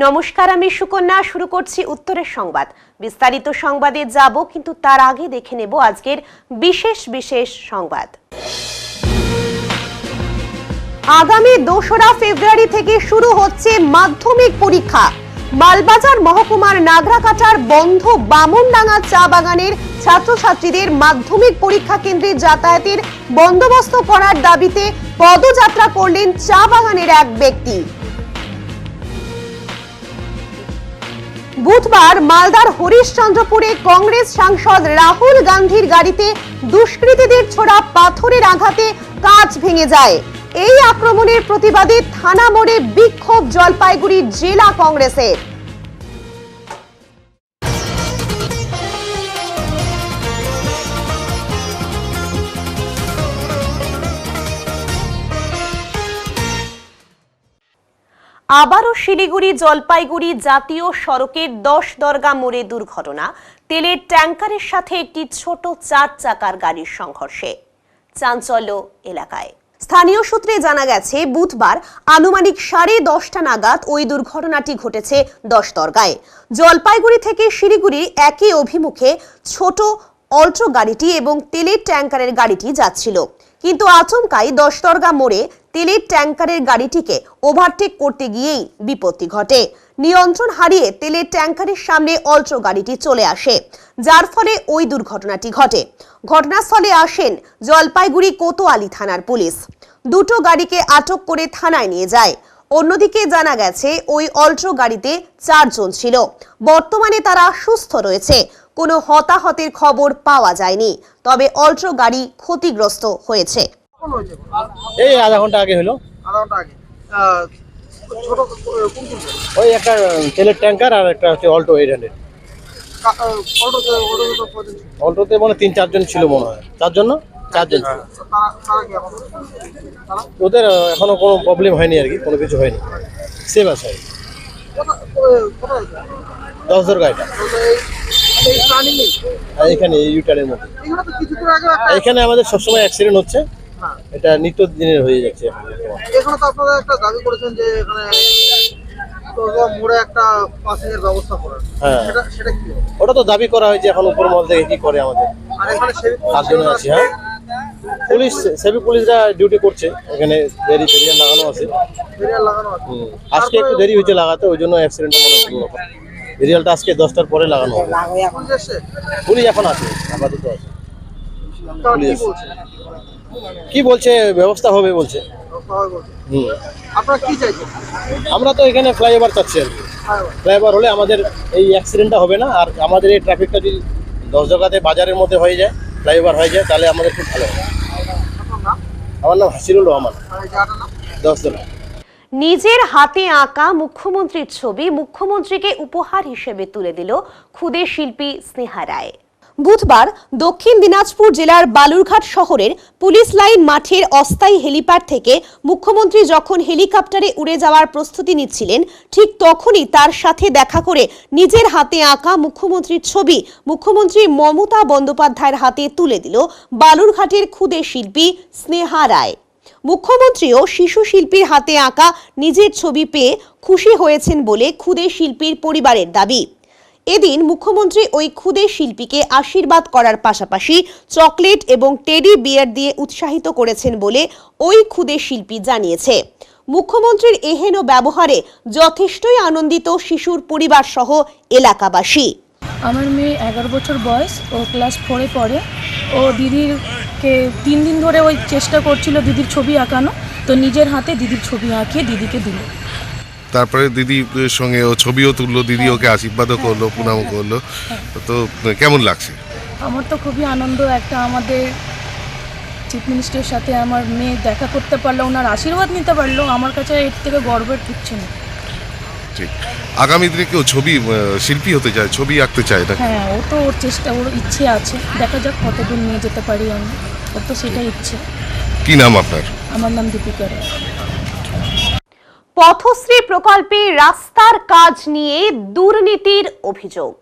নমস্কার, আমি সুকন্যা। শুরু করছি উত্তরের সংবাদ। বিস্তারিত সংবাদে যাব, কিন্তু তার আগে দেখে নেব আজকের বিশেষ সংবাদ। আগামী 2রা ফেব্রুয়ারি থেকে শুরু হচ্ছে মাধ্যমিক পরীক্ষা। মালবাজার মহকুমার নাগরাকাটার বন্ধ বামনডাঙ্গা চা বাগানের ছাত্রছাত্রীদের মাধ্যমিক পরীক্ষা কেন্দ্রে যাতায়াতের বন্দোবস্ত করার দাবিতে পদযাত্রা করলেন চা বাগানের এক ব্যক্তি। বুধবার মালদার হরিশ্চন্দ্রপুরে কংগ্রেস সাংসদ রাহুল গান্ধীর গাড়িতে দুষ্কৃতীদের ছোড়া পাথরের আঘাতে কাঁচ ভেঙে যায়। এই আক্রমণের প্রতিবাদে থানা মোড়ে বিক্ষোভ জলপাইগুড়ি জেলা কংগ্রেসের। আবারও শিলিগুড়ি জলপাইগুড়ি জাতীয় সড়কের 10 দরগা মোড়ে দুর্ঘটনা। তেলের ট্যাঙ্কারের সাথে একটি ছোট 4 চাকার গাড়ির সংঘর্ষে চাঞ্চল্য এলাকায়। স্থানীয় সূত্রে জানা গেছে, বুধবার আনুমানিক 10:30 নাগাদ ওই দুর্ঘটনাটি ঘটেছে 10 দরগায়। জলপাইগুড়ি থেকে শিলিগুড়ির একই অভিমুখে ছোট অল্ট্রো গাড়িটি এবং তেলের ট্যাঙ্কারের গাড়িটি যাচ্ছিল, কিন্তু আচমকাই 10 দরগা মোড়ে তেলের ট্যাঙ্কারের গাড়িটিকে ওভারটেক করতে গিয়েই বিপত্তি ঘটে। নিয়ন্ত্রণ হারিয়ে তেলের ট্যাঙ্কারের সামনে অল্ট্রো গাড়িটি চলে আসে, যার ফলে ওই দুর্ঘটনাটি ঘটে। ঘটনাস্থলে আসেন জলপাইগুড়ি কোতোয়ালি থানার পুলিশ। দুটো গাড়িকে আটক করে থানায় নিয়ে যায়। অন্যদিকে জানা গেছে, ওই অল্ট্রো গাড়িতে 4 জন ছিল। বর্তমানে তারা সুস্থ রয়েছে। কোনো হতাহতের খবর পাওয়া যায়নি, তবে অল্ট্রো গাড়ি ক্ষতিগ্রস্ত হয়েছে। এই আধা ঘন্টা আগে হলো। ওই একটা তেলের ট্যাঙ্কার আর একটা হচ্ছে অল্টো 800। অল্টোতে মানে 3-4 জন ছিল মনে হয়। 4 জন ছিল। ওদের এখনো কোনো প্রবলেম হয়নি আর কি, কোনো কিছু হয়নি, সেভ আছে। 10 দরগাটা এখানে ইউটারের মধ্যে। এখানে আমাদের সবসময় অ্যাক্সিডেন্ট হচ্ছে, এটা নিত্য দিনের হয়ে যাচ্ছে। এখানে তো আপনারা একটা দাবি করেছেন যে এখানে মোড়ে একটা পাসিং এর ব্যবস্থা করার। হ্যাঁ, সেটা কি? ওটা তো দাবি করা হয়েছে, এখন উপর মহল থেকে কি করে আমাদের। আর এখানে তার জন্য আছি। হ্যাঁ, পুলিশ সেভি পুলিশরা ডিউটি করছে, এখানে বেরিয়ার লাগানো আছে। বেরিয়ার লাগানো আছে। আজকে একটু দেরি হয়েছে লাগাতে, ওই জন্য অ্যাক্সিডেন্টটা মনে হলো। বেরিয়ালটা আজকে 10টার পরে লাগানো হবে। পুলিশ এখন আছে, আপাতত আছে। পুলিশ কি বলছে, ব্যবস্থা হবে বলছে। আপনারা কি চাইছেন? আমরা তো এখানে ফ্লাইওভার চাচ্ছি আর কি। ফ্লাইওভার হলে আমাদের এই অ্যাক্সিডেন্টটা হবে না, আর আমাদের এই ট্রাফিকটা যদি 10 জায়গাতে বাজারের মধ্যে হয়ে যায়, ফ্লাইওভার হয়ে যায়, তাহলে আমাদের খুব ভালো হবে। আমার নাম হাসিরুল রহমান, 10 দরগা। নিজের হাতে আঁকা মুখ্যমন্ত্রীর ছবি মুখ্যমন্ত্রীকে উপহার হিসেবে তুলে দিল ক্ষুদে শিল্পী স্নেহা রায়। বুধবার দক্ষিণ দিনাজপুর জেলার বালুরঘাট শহরের পুলিশ লাইন মাঠের অস্থায়ী হেলিপ্যাড থেকে মুখ্যমন্ত্রী যখন হেলিকপ্টারে উড়ে যাওয়ার প্রস্তুতি নিচ্ছিলেন, ঠিক তখনই তার সাথে দেখা করে নিজের হাতে আঁকা মুখ্যমন্ত্রীর ছবি মুখ্যমন্ত্রী মমতা বন্দ্যোপাধ্যায়ের হাতে তুলে দিল বালুরঘাটের ক্ষুদে শিল্পী স্নেহা রায়। মুখ্যমন্ত্রীও শিশু শিল্পীর হাতে আঁকা নিজের ছবি পেয়ে খুশি হয়েছেন বলে ক্ষুদে শিল্পীর পরিবারের দাবি। এদিন মুখ্যমন্ত্রী ওই ক্ষুদে শিল্পীকে আশীর্বাদ করার পাশাপাশি চকলেট এবং টেডি বিয়ার দিয়ে উৎসাহিত করেছেন বলে ওই ক্ষুদে শিল্পী জানিয়েছে। মুখ্যমন্ত্রীর এহেন ব্যবহারে যথেষ্টই আনন্দিত শিশুর পরিবার সহ এলাকাবাসী। আমার মেয়ে 11 বছর বয়স, ও ক্লাস 4-এ পড়ে। ও দিদিরকে 3 দিন ধরে ওই চেষ্টা করছিল দিদির ছবি আঁকানো, তো নিজের হাতে দিদির ছবি আঁকিয়ে দিদিকে দিল। তারপরে দিদির সঙ্গে ও ছবিও তুললো, দিদি ওকে আশীর্বাদও করলো, প্রণামও করলো। তো কেমন লাগছে? আমার তো খুবই আনন্দ। একটা আমাদের চিফ মিনিস্টারের সাথে আমার মেয়ে দেখা করতে পারলো, ওনার আশীর্বাদ নিতে পারলো, আমার কাছে এর থেকে গর্বের কিছু নেই। ঠিক, আগামী দিনে কেউ ছবি শিল্পী হতে চায়, ছবি আঁকতে চায় না? হ্যাঁ, ও তো ওর চেষ্টা, ওর ইচ্ছে আছে, দেখা যাক কতদূর নিয়ে যেতে পারি আমি। ওর তো সেটাই ইচ্ছে। কি নাম আপনার? আমার নাম দীপিকা রায়। পথশ্রী প্রকল্পে রাস্তার কাজ নিয়ে দুর্নীতির অভিযোগ।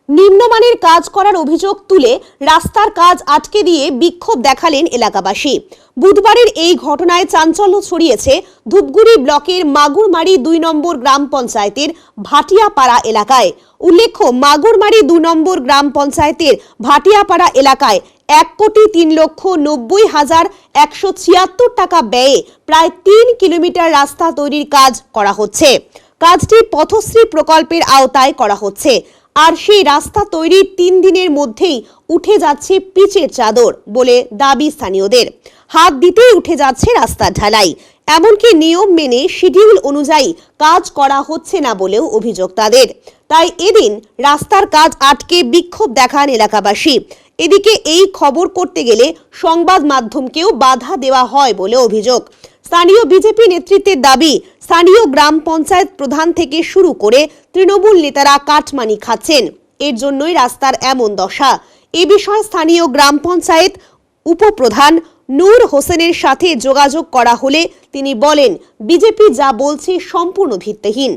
নিম্নমানের কাজ করার অভিযোগ তুলে রাস্তার কাজ আটকে দিয়ে বিক্ষোভ দেখালেন এলাকাবাসী। বুধবারের এই ঘটনায় চাঞ্চল্য ছড়িয়েছে ধূপগুড়ি ব্লকের মাগুরমারি ২ নম্বর গ্রাম পঞ্চায়েতের ভাটিয়াপাড়া এলাকায়। উল্লেখ্য, মাগুরমারি ২ নম্বর গ্রাম পঞ্চায়েতের ভাটিয়াপাড়া এলাকায় ১,৯০,১৭৬ টাকা ব্যয়ে প্রায় ৩ কিলোমিটার রাস্তা তৈরির কাজ করা হচ্ছে। কাজটি পথশ্রী প্রকল্পের আওতায় করা হচ্ছে। আর সেই রাস্তা তৈরির ৩ দিনের মধ্যেই উঠে যাচ্ছে পিচের চাদর বলে দাবি স্থানীয়দের। হাত দিতেই উঠে যাচ্ছে রাস্তার ঢালাই। এমনকি নিয়ম মেনে শিডিউল অনুযায়ী কাজ করা হচ্ছে না বলেও অভিযোগ তাদের। তাই এদিন রাস্তার কাজ আটকে বিক্ষোভ দেখান এলাকাবাসী। এদিকে এই খবর করতে গেলে সংবাদ মাধ্যমকেও বাধা দেওয়া হয় বলে অভিযোগ। স্থানীয় বিজেপি নেতৃত্বের দাবি, স্থানীয় গ্রাম পঞ্চায়েত প্রধান থেকে শুরু করে তৃণমূল নেতারা কাটমানি খাচ্ছেন। এর জন্যই রাস্তার এমন দশা। এ বিষয়ে স্থানীয় গ্রাম পঞ্চায়েত উপপ্রধান নূর হোসেনের সাথে যোগাযোগ করা হলে তিনি বলেন, বিজেপি যা বলছে সম্পূর্ণ ভিত্তিহীন।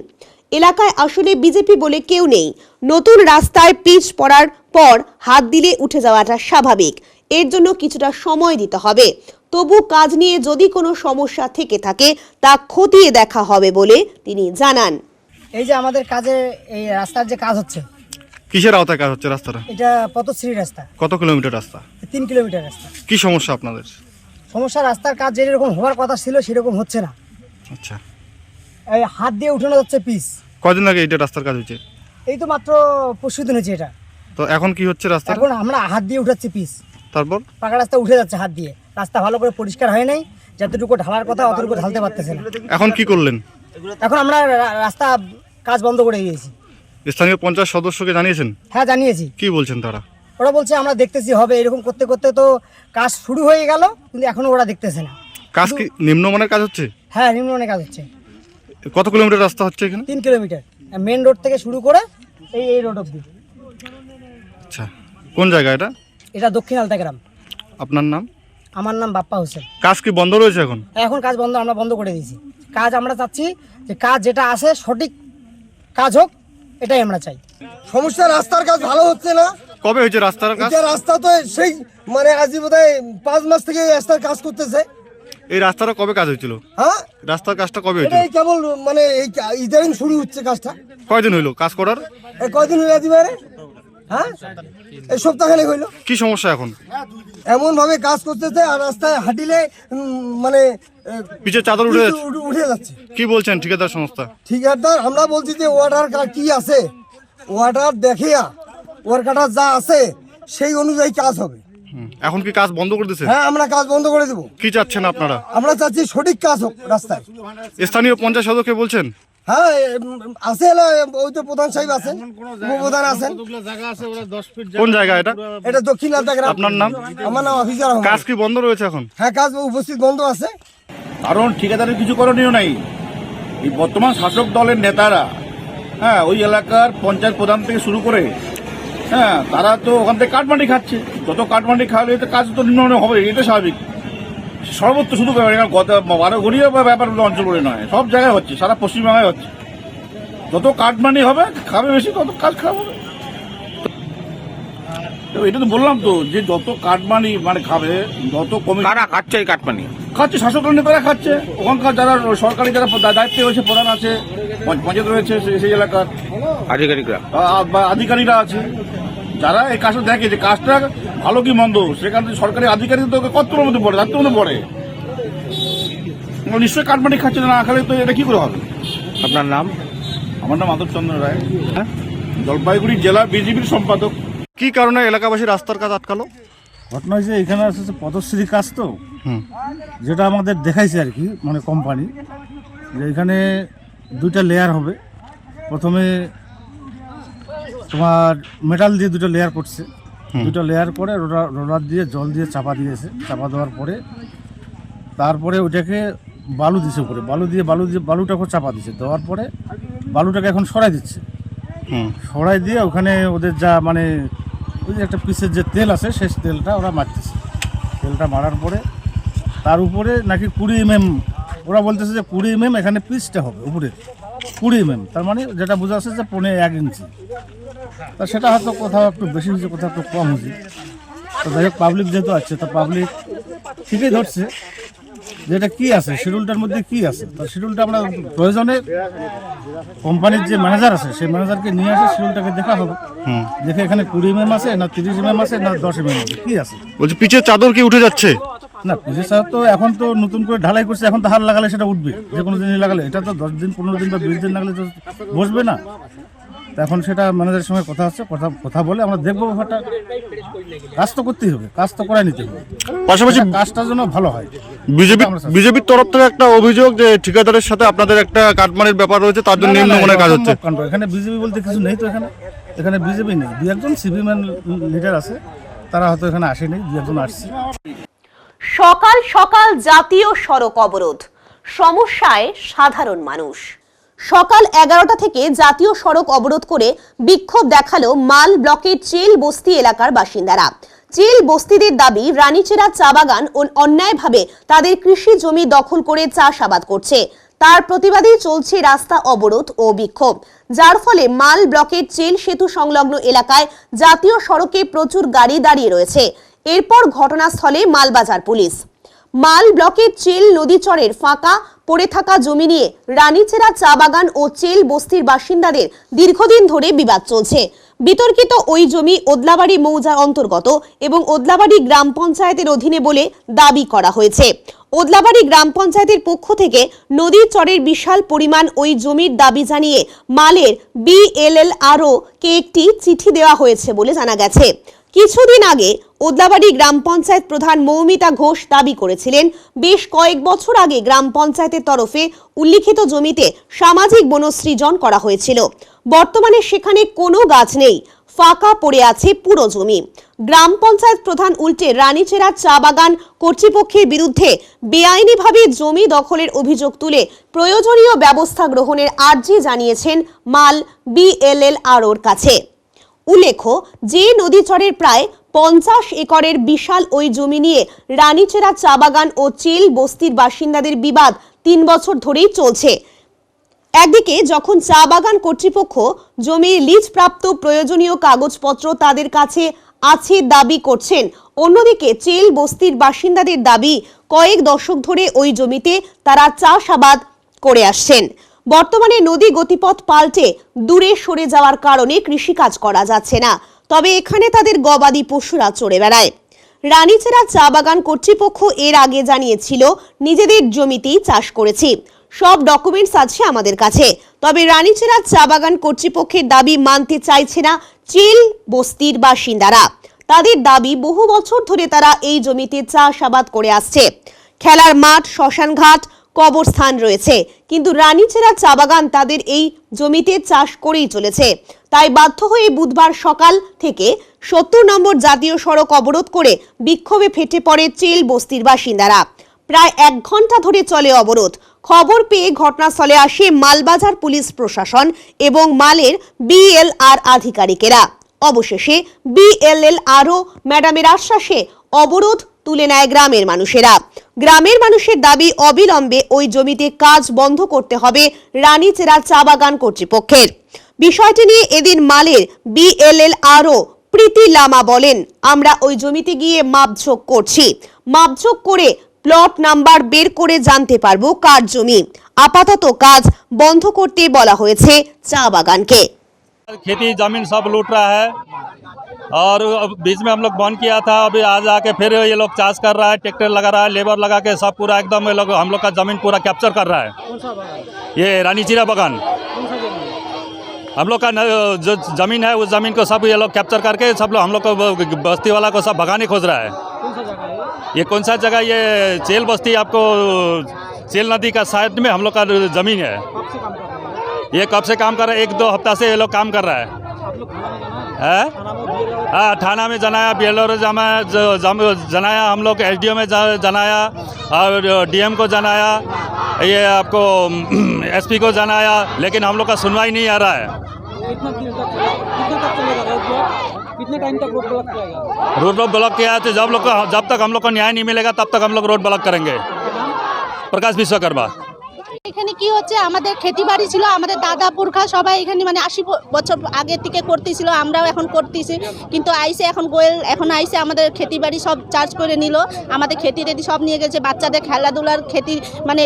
এলাকায় আসলে বিজেপি বলে কেউ নেই। নতুন রাস্তায় পিচ পড়ার পর হাত দিলে উঠে যাওয়াটা স্বাভাবিক। এর জন্য কিছুটা সময় দিতে হবে। তবু কাজ নিয়ে যদি কোনো সমস্যা থেকে থাকে তা খতিয়ে দেখা হবে বলে তিনি জানান। এই যে আমাদের কাজে এই রাস্তার যে কাজ হচ্ছে, কিসের আওতায় কাজ হচ্ছে রাস্তাটা? এটা পথশ্রী রাস্তা, কত কিলোমিটার রাস্তা? 3 কিলোমিটার রাস্তা। কি সমস্যা আপনাদের? সমস্যা, রাস্তার কাজ যেরকম হওয়ার কথা ছিল সেরকম হচ্ছে না। আচ্ছা, এই হাত দিয়ে উঠানো যাচ্ছে পিচ। কদিন আগে এটা রাস্তার কাজ হয়েছে? এই তো মাত্র পরশুদিন হয়েছে এটা। তো এখন কি হচ্ছে রাস্তা? এখন আমরা হাত দিয়ে উঠাচ্ছি পিচ। তারপর পাকা রাস্তা উঠে যাচ্ছে হাত দিয়ে। রাস্তা ভালো করে পরিষ্কার হয় নাই, যতটুকু ঢালার কথা অতটুকু ঢালতে পারতেছে না। এখন কি করলেন? এখন আমরা রাস্তা কাজ বন্ধ করে দিয়েছি। স্থানীয় পঞ্চায়েত সদস্যকে জানিয়েছেন? হ্যাঁ, জানিয়েছি। কি বলছেন তারা? ওরা বলছে আমরা দেখতেছি হবে। এরকম করতে করতে তো কাজ শুরু হয়ে গেল, কিন্তু এখনো ওরা দেখতেছে না। কাজ কি নিম্নমানের কাজ হচ্ছে? হ্যাঁ, নিম্নমানের কাজ হচ্ছে। কত কিলোমিটার রাস্তা হচ্ছে এখানে? 3 কিলোমিটার, মেন রোড থেকে শুরু করে এই রোড অব্দি। আচ্ছা, কোন জায়গা এটা? এটা দক্ষিণ আলতা গ্রাম। আপনার নাম? আমার নাম বাপ্পা হোসেন। কাজ কি বন্ধ রয়েছে এখন? এখন কাজ বন্ধ, আমরা বন্ধ করে দিয়েছি কাজ। আমরা চাচ্ছি যে কাজ যেটা আছে সঠিক কাজ হোক, এটাই আমরা চাই। সমস্যা রাস্তার কাজ ভালো হচ্ছে না। কবে হয়েছে রাস্তার কাজ? এটা রাস্তা তো সেই মানে আজই বোধহয় 5 মাস থেকে এই রাস্তার কাজ করতেছে। এই রাস্তাটা কবে কাজ হয়েছিল? হ্যাঁ, রাস্তার কাজটা কবে হয়েছিল? এটাই কেবল মানে এই ইদানিং শুরু হচ্ছে কাজটা। কয়দিন হইলো কাজ করার? এই কয়দিন হয়ে দিবারে? হ্যাঁ, এই সপ্তাহখানেক হইলো। কি সমস্যা এখন? এমন ভাবে কাজ করতেছে আর রাস্তায় হাঁটিলে মানে পিছের চাদর উঠে যাচ্ছে। উঠে যাচ্ছে। কি বলছেন ঠিকাদার সংস্থা? ঠিকাদার আমরা বলছি যে ওয়াটার কি আছে, ওয়াটার দেখিয়া ওয়ার্কার যা আছে সেই অনুযায়ী কাজ হবে। এখন কি কাজ বন্ধ করে দিয়েছে? হ্যাঁ, আমরা কাজ বন্ধ করে দেবো। কি চাচ্ছেন আপনারা? আমরা চাচ্ছি সঠিক কাজ হোক রাস্তায়। স্থানীয় পঞ্চায়েত সদস্যকে বলছেন? হ্যাঁ, আছে না, ওই তো প্রধান সাহেব আছেন, উপপ্রধান আছেন। কোন জায়গা এটা? এটা দক্ষিণ আলতা গ্রাম। আপনার নাম? আমার নাম হাফিজুর রহমান। কাজ কি বন্ধ রয়েছে এখন? হ্যাঁ, কাজ উপস্থিত বন্ধ আছে। কারণ ঠিকাদারের কিছু করণীয় নাই। এই বর্তমান শাসক দলের নেতারা, হ্যাঁ, ওই এলাকার পঞ্চায়েত প্রধান থেকে শুরু করে, হ্যাঁ, তারা তো ওখান থেকে কাটমানি খাচ্ছে। যত কাটমানি খাওয়ালে তো কাজ তো নিম্ন হবে, এটা স্বাভাবিক। সর্বত্র শুধু গত 12 গড়িয়া ব্যাপার অঞ্চল বলে নয়, সব জায়গায় হচ্ছে, সারা পশ্চিমবাংলায় হচ্ছে। যত কাটমানি হবে খাবে বেশি, তত কাজ খারাপ হবে। তো এটা তো বললাম তো, যে যত কাটমানি মানে খাবে, যত কমে কারা খাচ্ছে এই কাটমানি? খাচ্ছে শাসক দলের নেতারা খাচ্ছে। ওখানকার যারা সরকারি যারা দায়িত্বে রয়েছে, প্রধান আছে, পঞ্চায়েত রয়েছে সেই এলাকার আধিকারিকরা বা আধিকারিকরা আছে, যারা এই কাজটা দেখে যে কাজটা ভালো কি মন্দ, সেখান থেকে সরকারি আধিকারিক তো কর্তব্যের মধ্যে পড়ে, দায়িত্বের মধ্যে পড়ে। নিশ্চয়ই কাটমানি খাচ্ছে না, খালে তো এটা কি করে হবে? আপনার নাম? আমার নাম মাধব চন্দ্র রায়, জলপাইগুড়ি জেলা বিজেপির সম্পাদক। কি কারণে এলাকাবাসী রাস্তার কাজ আটকালো? ঘটনা হয়েছে এখানে আসছে পথশ্রী কাজ তো, যেটা আমাদের দেখাইছে আর কি, মানে কোম্পানি, যে এখানে 2টা লেয়ার হবে। প্রথমে তোমার মেটাল দিয়ে 2টা লেয়ার করছে, 2টা লেয়ার করে রোলার দিয়ে জল দিয়ে চাপা দিয়েছে। চাপা দেওয়ার পরে তারপরে ওইটাকে বালু দিছে উপরে, বালুটাকে চাপা দিচ্ছে। দেওয়ার পরে বালুটাকে এখন সরাই দিচ্ছে। সরাই দিয়ে ওখানে ওদের যা মানে ওই যে একটা পিসের যে তেল আছে, সেই তেলটা ওরা মারতেছে। তেলটা মারার পরে তার উপরে নাকি 20 mm, ওরা বলতেছে যে 20 mm এখানে পিসটা হবে উপরে। 20 mm, তার মানে যেটা বোঝা যাচ্ছে যে 1.5 ইঞ্চি। তা সেটা হয়তো কোথাও একটু বেশি হয়েছে, কোথাও একটু কম হয়েছে। তো যাই হোক, পাবলিক যেহেতু আছে, তো পাবলিক ঠিকই ধরছে যে এটা কী আছে, শিডিউলটার মধ্যে কী আছে। তো শিডিউলটা আমরা প্রয়োজনে কোম্পানির যে ম্যানেজার আছে সেই ম্যানেজারকে নিয়ে আসে, শিডিউলটাকে দেখা হবে, দেখে এখানে 20 mm আছে না 30 mm আছে না 10 mm আছে, কী আছে। বলছি পিছের চাদর কি উঠে যাচ্ছে? না পিছিয়ে সার তো এখন তো নতুন করে ঢালাই করছে, এখন তো হাল লাগালে সেটা উঠবে, যে কোনো দিনই লাগালে। এটা তো 10 দিন 15 দিন বা 20 দিন লাগালে তো বসবে না। তো এখন সেটা ম্যানেজারের সঙ্গে কথা হচ্ছে, কথা বলে আমরা দেখবো ব্যাপারটা। কাজ তো করতেই হবে, কাজ তো করাই নিতে হবে, পাশাপাশি কাজটা যেন ভালো হয়। বিজেপির তরফ থেকে একটা অভিযোগ যে ঠিকাদারের সাথে আপনাদের একটা কাটমানির ব্যাপার রয়েছে, তার জন্য নিম্নমানের কাজ হচ্ছে। এখানে বিজেপি বলতে কিছু নেই তো, এখানে বিজেপি নেই। 2-1 সিপিএম লিডার আছে, তারা হয়তো এখানে আসেনি, 2-1 আসছে। সকাল সকাল জাতীয় সড়ক অবরোধ, সমস্যায় সাধারণ মানুষ। সকাল 11টা থেকে জাতীয় সড়ক অবরোধ করে বিক্ষোভ দেখালো মাল ব্লকের চেল বস্তি এলাকার বাসিন্দারা। চেল বস্তিদের দাবি, রানীচেরা চা বাগান অন্যায়ভাবে তাদের কৃষি জমি দখল করে চাষাবাদ করছে। তার প্রতিবাদেই চলছে রাস্তা অবরোধ ও বিক্ষোভ, যার ফলে মাল ব্লকের চেল সেতু সংলগ্ন এলাকায় জাতীয় সড়কে প্রচুর গাড়ি দাঁড়িয়ে রয়েছে। এরপর ঘটনাস্থলে মালবাজার পুলিশ। মাল ব্লকের চেল নদীচরের ফাঁকা পড়ে থাকা জমি নিয়ে রানীচেরা চা বাগান ও চেল বস্তির বাসিন্দাদের দীর্ঘদিন ধরে বিবাদ চলছে। বিতর্কিত ওই জমি ওদলাবাড়ি মৌজার অন্তর্গত এবং ওদলাবাড়ি গ্রাম পঞ্চায়েতের অধীনে বলে দাবি করা হয়েছে। ওদলাবাড়ি গ্রাম পঞ্চায়েতের পক্ষ থেকে নদীর চরের বিশাল পরিমাণ ওই জমির দাবি জানিয়ে মালের BLLRO কে একটি চিঠি দেওয়া হয়েছে বলে জানা গেছে। কিছুদিন আগে ওদলাবাড়ি গ্রাম পঞ্চায়েত প্রধান মৌমিতা ঘোষ দাবি করেছিলেন, বেশ কয়েক বছর আগে গ্রাম পঞ্চায়েতের তরফে উল্লিখিত জমিতে সামাজিক বনসৃজন করা হয়েছিল। বর্তমানে সেখানে কোনো গাছ নেই, ফাঁকা পড়ে আছে পুরো জমি। গ্রাম পঞ্চায়েত প্রধান উল্টে রানীচেরা চা বাগান কর্তৃপক্ষের বিরুদ্ধে বেআইনিভাবে জমি দখলের অভিযোগ তুলে প্রয়োজনীয় ব্যবস্থা গ্রহণের আর্জি জানিয়েছেন মাল BLLROর কাছে। উল্লেখ্য, যে নদীচরের প্রায় 50 একরের বিশাল ওই জমি নিয়ে রানীচেরা চা বাগান ও চেল বস্তির বাসিন্দাদের বিবাদ 3 বছর ধরেই চলছে। একদিকে যখন চা বাগান কর্তৃপক্ষ জমির লিজ প্রাপ্ত প্রয়োজনীয় কাগজপত্র তাদের কাছে আছে দাবি করছেন, অন্যদিকে চেল বস্তির বাসিন্দাদের দাবি, কয়েক দশক ধরে ওই জমিতে তারা চাষাবাদ করে আসছেন। বর্তমানে নদী গতিপথ পাল্টে দূরে সরে যাওয়ার কারণে কৃষিকাজ করা যাচ্ছে না, তবে এখানে তাদের গবাদি পশুরা চড়ে বেড়ায়। রানীচেরা চা বাগান কর্তৃপক্ষ এর আগে জানিয়েছিল, নিজেদের জমিতেই চাষ করেছি, সব ডকুমেন্টস আছে আমাদের কাছে। তবে রানীচেরা চা বাগান কর্তৃপক্ষের দাবি মানতে চাইছে না চেল বস্তির বাসিন্দারা। তাদের দাবি, বহু বছর ধরে তারা এই জমিতে চাষাবাদ করে আসছে। খেলার মাঠ, শ্মশানঘাট, কবরস্থান রয়েছে, কিন্তু রানীচেরা চা বাগান তাদের এই জমিতে চাষ করেই চলেছে। তাই বাধ্য হয়ে বুধবার সকাল থেকে 70 নম্বর জাতীয় সড়ক অবরোধ করে বিক্ষোভে ফেটে পড়ে চেল বস্তির বাসিন্দারা। প্রায় 1 ঘন্টা ধরে চলে অবরোধ। খবর পেয়ে ঘটনাস্থলে আসে মালবাজার পুলিশ প্রশাসন এবং মালের BLR আধিকারিকেরা। অবশেষে BLLRO ম্যাডামের আশ্বাসে অবরোধ তুলে নেয় গ্রামের মানুষেরা। গ্রামের মানুষের দাবি, অবিলম্বে ওই জমিতে কাজ বন্ধ করতে হবে রানীচেরা চা বাগান কর্তৃপক্ষের। বিষয়টি নিয়ে এদিন মালের BLLRO প্রীতি লামা বলেন, আমরা ওই জমিতে গিয়ে মাপঝোক করছি, মাপঝোক করে প্লট নাম্বার বের করে জানতে পারবো কার জমি। আপাতত কাজ বন্ধ করতে বলা হয়েছে চা বাগানকে। खेती जमीन सब लूट रहा है और बीच में हम लोग बंद किया था, अभी आज आके फिर ये लोग चाष कर रहा है, ट्रैक्टर लगा रहा है, लेबर लगा के सब पूरा एकदम ये लोग हम लोग का ज़मीन पूरा कैप्चर कर रहा है। ये रानीचेरा बागान हम लोग का जो ज़मीन है उस ज़मीन को सब ये लोग कैप्चर करके सब लोग हम लोग को बस्ती वाला को सब भगाने खोज रहा है। ये कौन सा जगह, ये चेल बस्ती, आपको चेल नदी का साइड में हम लोग का ज़मीन है। ये कब से काम कर रहा है, 1-2 हफ्ता से ये लोग काम कर रहा है। हाँ, थाना में जनाया, BLLRO जनाया, हम लोग SDO में जनाया और DM को जनाया, ये आपको SP को जनाया, लेकिन हम लोग का सुनवाई नहीं आ रहा है। कितने टाइम तक रोड ब्लॉक किया गया? रोड ब्लॉक किया है, तो जब तक हम लोग को न्याय नहीं मिलेगा तब तक हम लोग रोड ब्लॉक करेंगे। प्रकाश विश्वकर्मा। এখানে কি হচ্ছে, আমাদের খেতি বাড়ি ছিল, আমাদের দাদা পুরখা সবাই এখানে মানে 80 বছর আগে থেকে করতেছিল, আমরাও এখন করতেছি। কিন্তু আইসে এখন গোয়েল এখন আইসে আমাদের খেতি বাড়ি সব চার্জ করে নিল, আমাদের খেতি টেতি সব নিয়ে গেছে, বাচ্চাদের খেলাধুলার খেতি মানে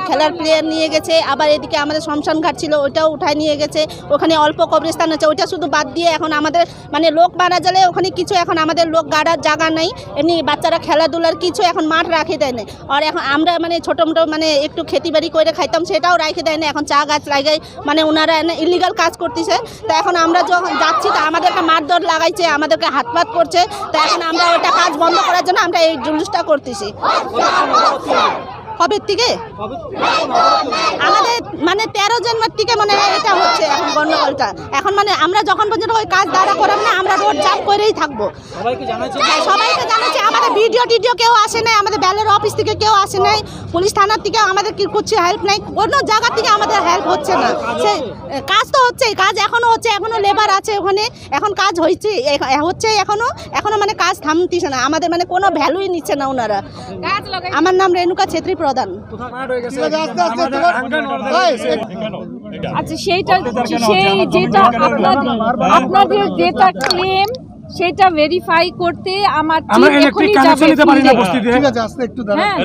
খেলার প্লেয়ার নিয়ে গেছে। আবার এদিকে আমাদের শ্মশান ঘাট ছিল, ওইটাও উঠায় নিয়ে গেছে। ওখানে অল্প কবরস্থান আছে, ওইটা শুধু বাদ দিয়ে এখন আমাদের মানে লোক মারা গেলে ওখানে কিছু এখন আমাদের লোক গাড়ার জায়গা নেই, এমনি বাচ্চারা খেলাধুলার কিছু এখন মাঠ রাখে দেয় না। আর এখন আমরা মানে ছোটো মোটো মানে একটু খেতি বাড়ি করে খাইতাম, সেটাও রাখে দেয় না। এখন চা গাছ লাগাই মানে ওনারা ইলিগাল কাজ করতেছে। তো এখন আমরা যখন যাচ্ছি তো আমাদেরকে মারধর লাগাইছে, আমাদেরকে হাতপাত করছে। তো এখন আমরা ওটা কাজ বন্ধ করার জন্য আমরা এই জুলুসটা করতেছি। কবে থেকে আমাদের মানে 13 জানুয়ারি থেকে মনে হয় এটা হচ্ছে এখন গন্ডগোলটা। এখন মানে আমরা যখন পর্যন্ত ওই কাজ দাঁড়া করাম না, আমরা রোড জাম করেই থাকবো। সবাইকে জানাচ্ছি, আমাদের ভিডিও কেউ আসে নাই, আমাদের ব্যালের অফিস থেকে কেউ আসে নাই, পুলিশ থানার থেকে আমাদের কি করছে হেল্প নাই, কোনো জায়গা থেকে আমাদের হেল্প হচ্ছে না। সে কাজ তো হচ্ছে, কাজ এখনো হচ্ছে, এখনো লেবার আছে ওখানে, এখন কাজ হচ্ছে এখনো মানে কাজ থামতিছে না, আমাদের মানে কোনো ভ্যালুই নিচ্ছে না ওনারা। আমার নাম রেণুকা ছেত্রী প্রধান। আচ্ছা সেইটা যেটা আপনাদের যেটা ক্লেম সেটা ভেরিফাই করতে আমার টিম এখনই যাবে। হ্যাঁ,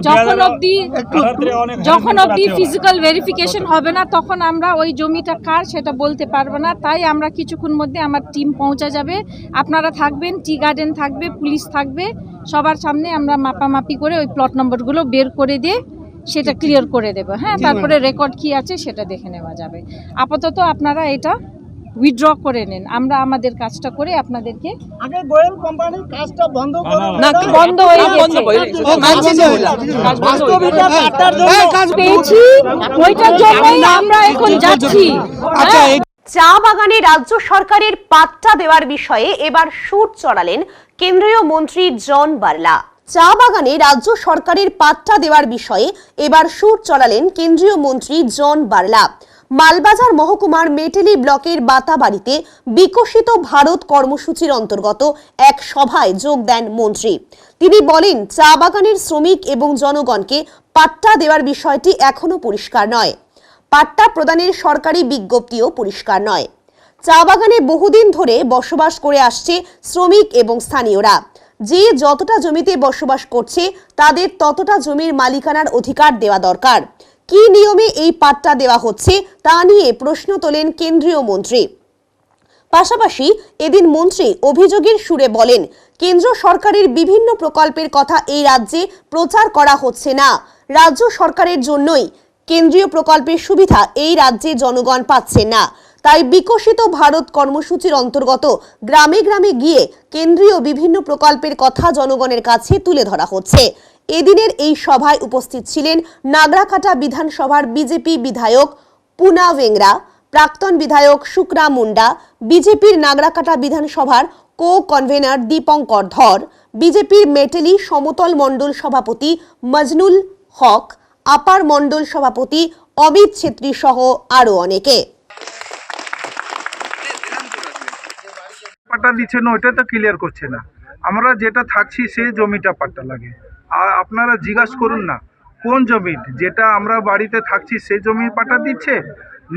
যখন অবধি ফিজিক্যাল ভেরিফিকেশন হবে না তখন আমরা ওই জমিটা কার সেটা বলতে পারবো না। তাই আমরা কিছুক্ষণ মধ্যে আমার টিম পৌঁছে যাবে, আপনারা থাকবেন, টি গার্ডেন থাকবে, পুলিশ থাকবে, সবার সামনে আমরা মাপামাপি করে ওই প্লট নম্বরগুলো বের করে দিয়ে সেটা ক্লিয়ার করে দেবো। হ্যাঁ, তারপরে রেকর্ড কি আছে সেটা দেখে নেওয়া যাবে। আপাতত আপনারা এটা উইথড্র করে নেন, আমরা আমাদের কাজটা করে আপনাদেরকে আগে গোয়েল কোম্পানির কাজটা বন্ধ করুন না, বন্ধ হয়ে গেছে, কাজ পেয়েছি, ওইটার জন্যই আমরা এখন যাচ্ছি। চা বাগানে রাজ্য সরকারের পাট্টা দেওয়ার বিষয়ে এবার সুর চড়ালেন কেন্দ্রীয় মন্ত্রী জন বার্লা। চা বাগানে রাজ্য সরকারের পাট্টা দেওয়ার বিষয়ে এবার সুর চড়ালেন কেন্দ্রীয় মন্ত্রী জন বার্লা। মালবাজার মহকুমার মেটেলি ব্লকের বাতাবাড়িতে বিকশিত ভারত কর্মসূচির অন্তর্গত এক সভায় যোগ দেন মন্ত্রী। তিনি বলেন, চা বাগানের শ্রমিক এবং জনগণকে পাট্টা দেওয়ার বিষয়টি এখনো পরিষ্কার নয়, পাট্টা প্রদানের সরকারি বিজ্ঞপ্তিও পরিষ্কার নয়। চা বাগানে বহুদিন ধরে বসবাস করে আসছে শ্রমিক এবং স্থানীয়রা। যে যতটা জমিতে বসবাস করছে তাদের ততটা জমির মালিকানার অধিকার দেওয়া দরকার। কি নিয়মে এই পাট্টা দেওয়া হচ্ছে তা নিয়ে প্রশ্ন তোলেন কেন্দ্রীয় মন্ত্রী। পাশাপাশি এদিন মন্ত্রী অভিযোগের সুরে বলেন, কেন্দ্র সরকারের বিভিন্ন প্রকল্পের কথা এই রাজ্যে প্রচার করা হচ্ছে না। রাজ্য সরকারের জন্যই কেন্দ্রীয় প্রকল্পের সুবিধা এই রাজ্যে জনগণ পাচ্ছে না। তাই বিকশিত ভারত কর্মসূচির অন্তর্গত গ্রামে গ্রামে গিয়ে কেন্দ্রীয় বিভিন্ন প্রকল্পের কথা জনগণের কাছে তুলে ধরা হচ্ছে। এদিনের এই সভায় উপস্থিত ছিলেন নাগরাকাটা বিধানসভার বিজেপি বিধায়ক পুনা ভেংরা, প্রাক্তন বিধায়ক শুক্রা মুন্ডা, বিজেপির নাগরাকাটা বিধানসভার কো কনভেনার দীপঙ্কর ধর, বিজেপির মেটেলি সমতল মণ্ডল সভাপতি মজনুল হক, আপার মণ্ডল সভাপতি অমিত ছেত্রী সহ আরো অনেকে। পাট্টা দিচ্ছে না, ওইটা তো ক্লিয়ার করছে না। আমরা যেটা থাকছি সেই জমিটা পাট্টা লাগে। আর আপনারা জিজ্ঞাসা করুন না কোন জমি, যেটা আমরা বাড়িতে থাকছি সেই জমি পাট্টা দিচ্ছে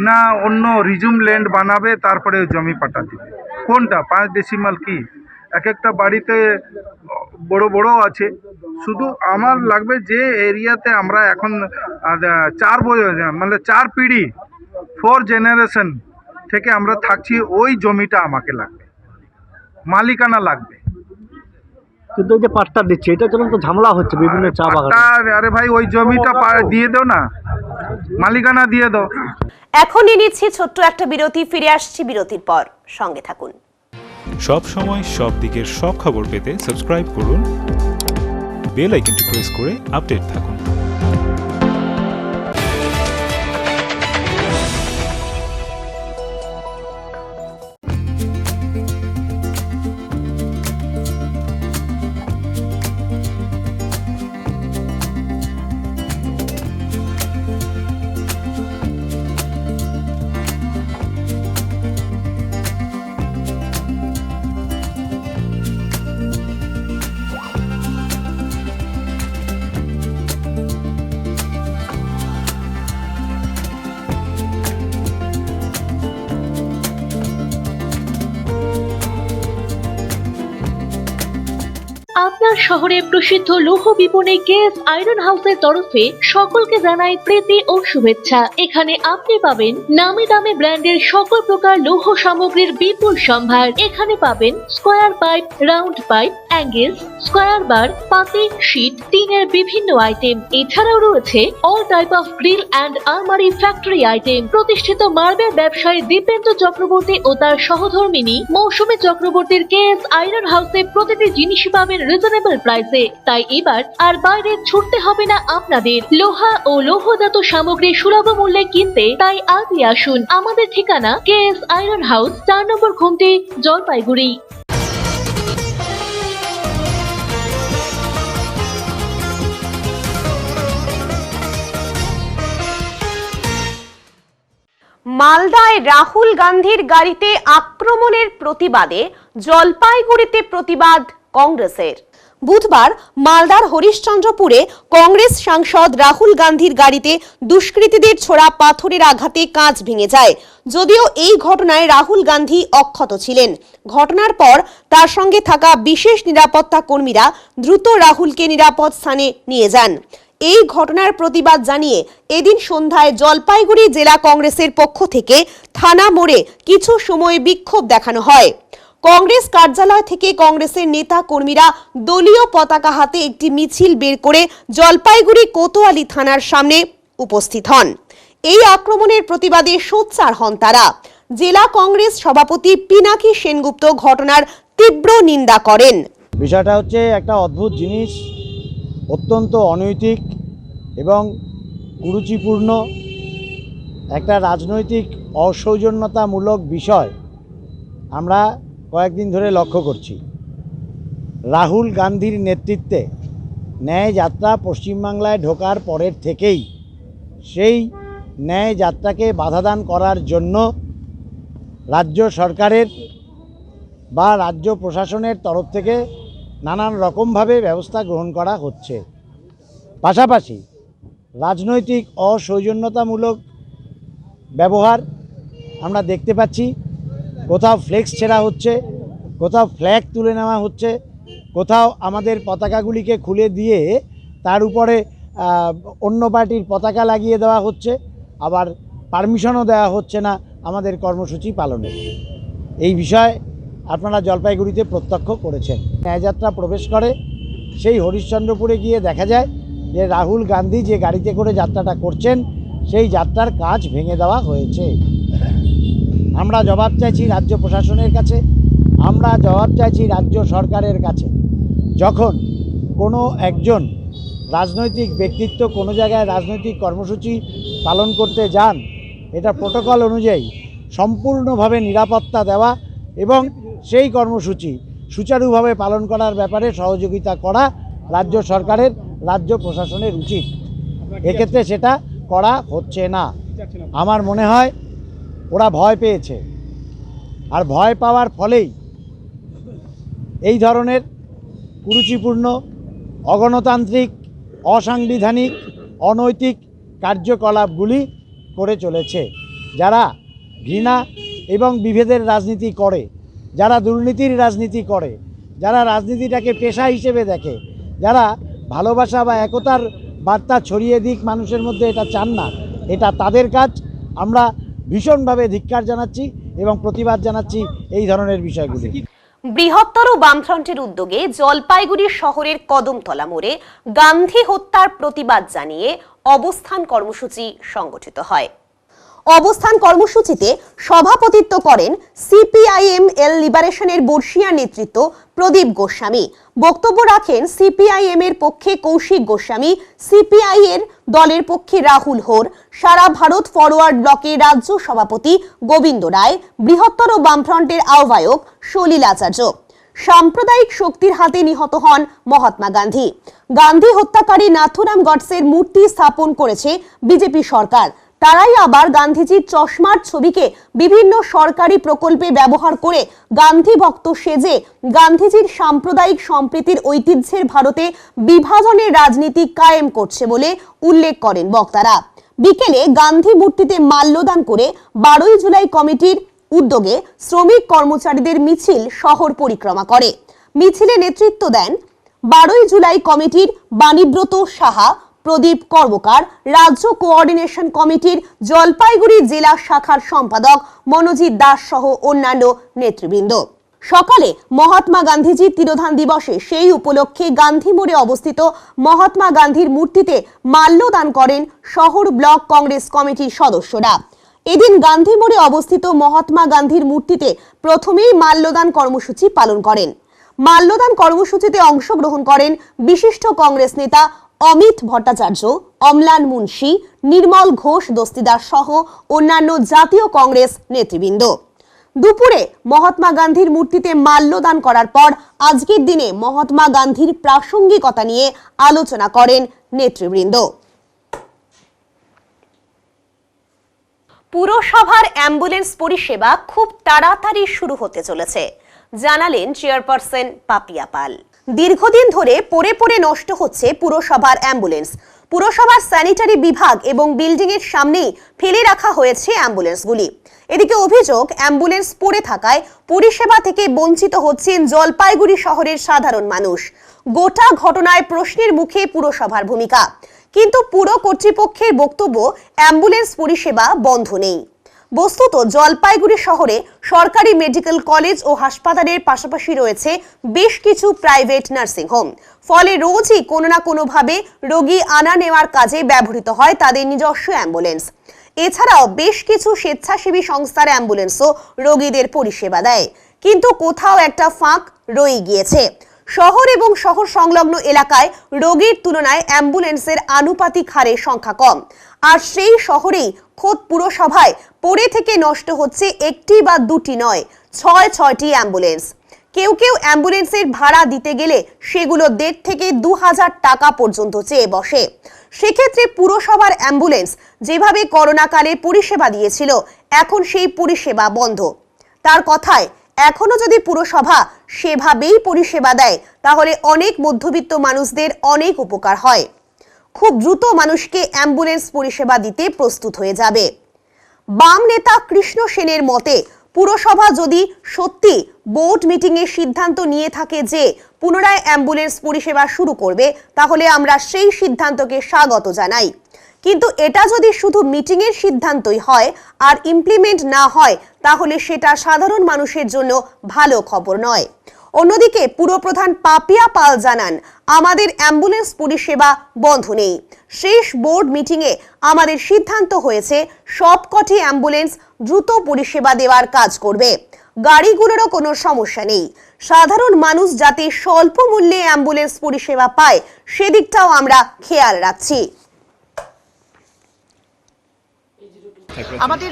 না অন্য রিজুম ল্যান্ড বানাবে তারপরে জমি পাট্টা দিবে, কোনটা 5 ডেসিমাল কি? এক একটা বাড়িতে বড় বড় আছে। শুধু আমার লাগবে যে এরিয়াতে আমরা এখন 4 পিঢ়ি 4 জেনারেশন থেকে আমরা থাকছি, ওই জমিটা আমাকে লাগবে, মালিকানা লাগবে। কিন্তু এই যে পাট্টা দিচ্ছে এটার জন্য তো ঝামেলা হচ্ছে বিভিন্ন চা বাগানে। আরে ভাই ওই জমিটা দিয়ে দাও না, মালিকানা দিয়ে দাও। এখন নিচ্ছি ছোট্ট একটা বিরতি, ফিরে আসছি বিরতির পর, সঙ্গে থাকুন। সব সময় সব দিকের সব খবর পেতে সাবস্ক্রাইব করুন, বেল আইকনটি প্রেস করে আপডেট থাকুন। মালদা শহরে প্রসিদ্ধ লৌহ বিপণী কেএস আয়রন হাউসের তরফে সকলকে জানাই প্রীতি ও শুভেচ্ছা। এখানে আপনি পাবেন নামি দামি ব্র্যান্ডের সকল প্রকার লৌহ সামগ্রীর বিপুল সম্ভার। এখানে পাবেন square pipe, round pipe, angles, square bar, পাতি, শীট, টিনের বিভিন্ন আইটেম। এছাড়াও রয়েছে all type of grill and আলমারি ফ্যাক্টরি আইটেম। প্রতিষ্ঠিত মার্বেল ব্যবসায়ী দীপেন্দ্র চক্রবর্তী ও তার সহধর্মিনী মৌসুমী চক্রবর্তীর কেএস আয়রন হাউসে প্রতিটি জিনিসই পাবেন রিজনেবল প্রাইসে। তাই এবার আর বাইরে ছুটতে হবে না আপনাদের। লোহা ও লৌহজাত সামগ্রী সুলভ মূল্যে কিনতে তাই আজই আসুন। আমাদের ঠিকানা কেএস আয়রন হাউস, 4 নম্বর ঘুমটি, জলপাইগুড়ি। মালদায় রাহুল গান্ধীর গাড়িতে আক্রমণের প্রতিবাদে জলপাইগুড়িতে প্রতিবাদ কংগ্রেসের। বুধবার মালদার হরিশ্চন্দ্রপুরে কংগ্রেস সাংসদ রাহুল গান্ধীর গাড়িতে দুষ্কৃতীদের ছোড়া পাথরের আঘাতে কাঁচ ভেঙে যায়। যদিও এই ঘটনায় রাহুল গান্ধী অক্ষত ছিলেন। ঘটনার পর তার সঙ্গে থাকা বিশেষ নিরাপত্তা কর্মীরা দ্রুত রাহুলকে নিরাপদ স্থানে নিয়ে যান। এই ঘটনার প্রতিবাদ জানিয়ে এদিন সন্ধ্যায় জলপাইগুড়ি জেলা কংগ্রেসের পক্ষ থেকে থানা মোড়ে কিছু সময় বিক্ষোভ দেখানো হয়। কংগ্রেস কার্যালয় থেকে কংগ্রেসের নেতা কর্মীরা দলীয় পতাকা হাতে একটি মিছিল বের করে জলপাইগুড়ি কোতোয়ালি থানার সামনে উপস্থিত হন। এই আক্রমণের প্রতিবাদে সোচ্চার হন তারা। জেলা কংগ্রেস সভাপতি পিনাকি সেনগুপ্ত ঘটনার তীব্র নিন্দা করেন। বিষয়টা হচ্ছে একটা অদ্ভুত জিনিস, অত্যন্ত অনৈতিক এবং কুরুচিপূর্ণ একটা রাজনৈতিক অসৌজন্যতামূলক বিষয় আমরা কয়েকদিন ধরে লক্ষ্য করছি। রাহুল গান্ধীর নেতৃত্বে ন্যায় যাত্রা পশ্চিমবাংলায় ঢোকার পরের থেকেই সেই ন্যায় যাত্রাকে বাধাদান করার জন্য রাজ্য সরকারের বা রাজ্য প্রশাসনের তরফ থেকে নানান রকমভাবে ব্যবস্থা গ্রহণ করা হচ্ছে। পাশাপাশি রাজনৈতিক অসৌজন্যতামূলক ব্যবহার আমরা দেখতে পাচ্ছি। কোথাও ফ্লেক্স ছেঁড়া হচ্ছে, কোথাও ফ্ল্যাগ তুলে নেওয়া হচ্ছে, কোথাও আমাদের পতাকাগুলিকে খুলে দিয়ে তার উপরে অন্য পার্টির পতাকা লাগিয়ে দেওয়া হচ্ছে, আবার পারমিশনও দেওয়া হচ্ছে না আমাদের কর্মসূচি পালনের। এই বিষয় আপনারা জলপাইগুড়িতে প্রত্যক্ষ করেছেন। ন্যায়যাত্রা প্রবেশ করে সেই হরিশ্চন্দ্রপুরে গিয়ে দেখা যায় যে রাহুল গান্ধী যে গাড়িতে করে যাত্রাটা করছেন সেই যাত্রার কাঁচ ভেঙে দেওয়া হয়েছে। আমরা জবাব চাইছি রাজ্য প্রশাসনের কাছে, আমরা জবাব চাইছি রাজ্য সরকারের কাছে। যখন কোনো একজন রাজনৈতিক ব্যক্তিত্ব কোনো জায়গায় রাজনৈতিক কর্মসূচি পালন করতে যান, এটা প্রোটোকল অনুযায়ী সম্পূর্ণভাবে নিরাপত্তা দেওয়া এবং সেই কর্মসূচি সুচারুভাবে পালন করার ব্যাপারে সহযোগিতা করা রাজ্য সরকারের, রাজ্য প্রশাসনের উচিত। এক্ষেত্রে সেটা করা হচ্ছে না। আমার মনে হয় ওরা ভয় পেয়েছে, আর ভয় পাওয়ার ফলেই এই ধরনের কুরুচিপূর্ণ, অগণতান্ত্রিক, অসাংবিধানিক, অনৈতিক কার্যকলাপগুলি করে চলেছে। যারা ঘৃণা এবং বিভেদের রাজনীতি করে, যারা দুর্নীতির রাজনীতি করে, যারা রাজনীতিটাকে পেশা হিসেবে দেখে, যারা ভালোবাসা বা একতার বার্তা ছড়িয়ে দিক মানুষের মধ্যে, এটা চান না। এটা তাদের কাজ। আমরা ভীষণভাবে ধিক্কার জানাচ্ছি এবং প্রতিবাদ জানাচ্ছি এই ধরনের বিষয়গুলি। বৃহত্তর বামফ্রন্টের উদ্যোগে জলপাইগুড়ি শহরের কদমতলা মোড়ে গান্ধী হত্যার প্রতিবাদ জানিয়ে অবস্থান কর্মসূচি সংগঠিত হয়। অবস্থান কর্মসূচিতে সভাপতিত্ব করেন সিপিআইএম-এল লিবারেশনের বর্ষিয়ার নেতৃত্ব প্রদীপ গোস্বামী। বক্তব্য রাখেন সিপিআইএম এর পক্ষে কৌশিক গোস্বামী, সিপিআই এর দলের পক্ষে রাহুল হোর, সারা ভারত ফরওয়ার্ড ব্লকের রাজ্য সভাপতি গোবিন্দ রায়, বৃহত্তর বামফ্রন্টের আহ্বায়ক সলিল আচার্য। সাম্প্রদায়িক শক্তির হাতে নিহত হন মহাত্মা গান্ধী। গান্ধী হত্যাকারী নাথুরাম গডসের মূর্তি স্থাপন করেছে বিজেপি সরকার। তারাই আবার গান্ধীজির চশমার ছবিকে বিভিন্ন সরকারি প্রকল্পে ব্যবহার করে গান্ধী ভক্ত সেজে গান্ধীজির সাম্প্রদায়িক সম্প্রীতির ঐতিহ্যের ভারতে বিভাজনের রাজনীতি কায়েম করছে বলে উল্লেখ করেন বক্তারা। বিকেলে গান্ধী মূর্তিতে মাল্যদান করে 12ই জুলাই কমিটির উদ্যোগে শ্রমিক কর্মচারীদের মিছিল শহর পরিক্রমা করে। মিছিলে নেতৃত্ব দেন 12ই জুলাই কমিটির বাণীব্রত সাহা, প্রদীপ কর্মকার, রাজ্য কোঅর্ডিনেশন কমিটির জলপাইগুড়ি জেলা শাখার সম্পাদক মনোজিৎ দাস সহ অন্যান্য নেতৃবৃন্দ। সকালে মহাত্মা গান্ধীজির তিরোধান দিবসে সেই উপলক্ষে গান্ধী মোড়ে অবস্থিত মহাত্মা গান্ধীর মূর্তিতে মাল্যদান করেন শহর ব্লক কংগ্রেস কমিটির সদস্যরা। এদিন গান্ধী মোড়ে অবস্থিত মহাত্মা গান্ধীর মূর্তিতে প্রথমেই মাল্যদান কর্মসূচি পালন করেন। মাল্যদান কর্মসূচিতে অংশগ্রহণ করেন বিশিষ্ট কংগ্রেস নেতা অমিত ভট্টাচার্য, অমলান মুন্সি, নির্মল ঘোষ দস্তিদার সহ অন্যান্য জাতীয় কংগ্রেস নেতৃবৃন্দ। দুপুরে মহাত্মা গান্ধীর মূর্তিতে মাল্যদান করার পর আজকের দিনে মহাত্মা গান্ধীর প্রাসঙ্গিকতা নিয়ে আলোচনা করেন নেতৃবৃন্দ। পুরসভার অ্যাম্বুলেন্স পরিষেবা খুব তাড়াতাড়ি শুরু হতে চলেছে, জানালেন চেয়ারপারসন পাপিয়া পাল। দীর্ঘদিন ধরে পড়ে পড়ে নষ্ট হচ্ছে পুরসভার অ্যাম্বুলেন্স। পুরসভার স্যানিটারি বিভাগ এবং বিল্ডিং এর সামনেই ফেলে রাখা হয়েছে অ্যাম্বুলেন্সগুলি। এদিকে অভিযোগ, অ্যাম্বুলেন্স পড়ে থাকায় পরিষেবা থেকে বঞ্চিত হচ্ছেন জলপাইগুড়ি শহরের সাধারণ মানুষ। গোটা ঘটনায় প্রশ্নের মুখে পুরসভার ভূমিকা, কিন্তু পুর কর্তৃপক্ষের বক্তব্য অ্যাম্বুলেন্স পরিষেবা বন্ধ নেই। বস্তুত জলপাইগুড়ি শহরে সরকারি মেডিকেল কলেজ ও হাসপাতালের পাশাপাশি রয়েছে বেশ কিছু প্রাইভেট নার্সিং হোম। ফলে রোজই কোনো না কোনোভাবে রোগী আনা নেওয়ার কাজে ব্যবহৃত হয় তাদের নিজস্ব অ্যাম্বুলেন্স। এছাড়াও বেশ কিছু স্বেচ্ছাসেবী সংস্থার অ্যাম্বুলেন্সও রোগীদের পরিষেবা দেয়, কিন্তু কোথাও একটা ফাঁক রয়ে গিয়েছে। শহর এবং শহর সংলগ্ন এলাকায় রোগীর তুলনায় অ্যাম্বুলেন্সের আনুপাতিক হারে সংখ্যা কম, আর সেই শহরেই খোদ পুরসভায় পড়ে থেকে নষ্ট হচ্ছে একটি বা দুটি নয়, 6টি অ্যাম্বুলেন্স। কেউ কেউ অ্যাম্বুলেন্সের ভাড়া দিতে গেলে সেগুলো 1,500 থেকে 2,000 টাকা পর্যন্ত চেয়ে বসে। সেক্ষেত্রে পুরসভার অ্যাম্বুলেন্স যেভাবে করোনাকালে পরিষেবা দিয়েছিল, এখন সেই পরিষেবা বন্ধ। তার কথায়, এখনো যদি পুরসভা সেভাবেই পরিষেবা দেয় তাহলে অনেক মধ্যবিত্ত মানুষদের অনেক উপকার হয়। খুব দ্রুত মানুষকে অ্যাম্বুলেন্স পরিষেবা দিতে প্রস্তুত হয়ে যাবে। বাম নেতা কৃষ্ণ সেনের মতে, পুরসভা যদি সত্যি বোর্ড মিটিংয়ে সিদ্ধান্ত নিয়ে থাকে যে পুনরায় অ্যাম্বুলেন্স পরিষেবা শুরু করবে, তাহলে আমরা সেই সিদ্ধান্তকে স্বাগত জানাই। কিন্তু এটা যদি শুধু মিটিংয়ের সিদ্ধান্তই হয় আর ইমপ্লিমেন্ট না হয়, তাহলে সেটা সাধারণ মানুষের জন্য ভালো খবর নয়। অন্যদিকে পুরপ্রধান পাপিয়া পাল জানান, আমাদের অ্যাম্বুলেন্স পরিষেবা বন্ধ নেই। শেষ বোর্ড মিটিংয়ে আমাদের সিদ্ধান্ত হয়েছে সবকটি অ্যাম্বুলেন্স দ্রুত পরিষেবা দেওয়ার কাজ করবে। গাড়িগুলোরও কোনো সমস্যা নেই। সাধারণ মানুষ যাতে স্বল্প মূল্যে অ্যাম্বুলেন্স পরিষেবা পায়, সেদিকটাও আমরা খেয়াল রাখছি। আমাদের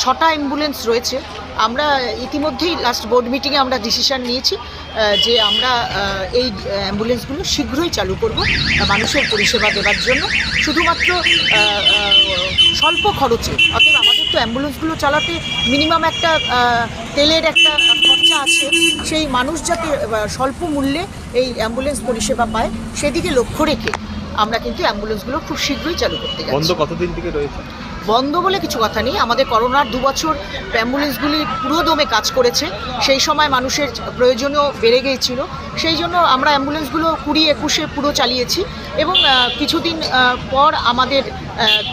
6টা অ্যাম্বুলেন্স রয়েছে। আমরা ইতিমধ্যেই লাস্ট বোর্ড মিটিংয়ে আমরা ডিসিশন নিয়েছি যে আমরা এই অ্যাম্বুলেন্সগুলো শীঘ্রই চালু করব মানুষের পরিষেবা দেওয়ার জন্য, শুধুমাত্র স্বল্প খরচে। অতএব আমাদের তো অ্যাম্বুলেন্সগুলো চালাতে মিনিমাম একটা তেলের একটা খরচা আছে, সেই মানুষ যাতে স্বল্প মূল্যে এই অ্যাম্বুলেন্স পরিষেবা পায় সেদিকে লক্ষ্য রেখে আমরা কিন্তু অ্যাম্বুলেন্সগুলো খুব শীঘ্রই চালু করতে যাচ্ছি। বন্ধ কতদিন থেকে রয়েছে? বন্ধ বলে কিছু কথা নেই। আমাদের করোনার 2 বছর অ্যাম্বুলেন্সগুলি পুরোদমে কাজ করেছে। সেই সময় মানুষের প্রয়োজনও বেড়ে গিয়েছিল, সেই জন্য আমরা অ্যাম্বুলেন্সগুলো 20-21-এ পুরো চালিয়েছি। এবং কিছুদিন পর আমাদের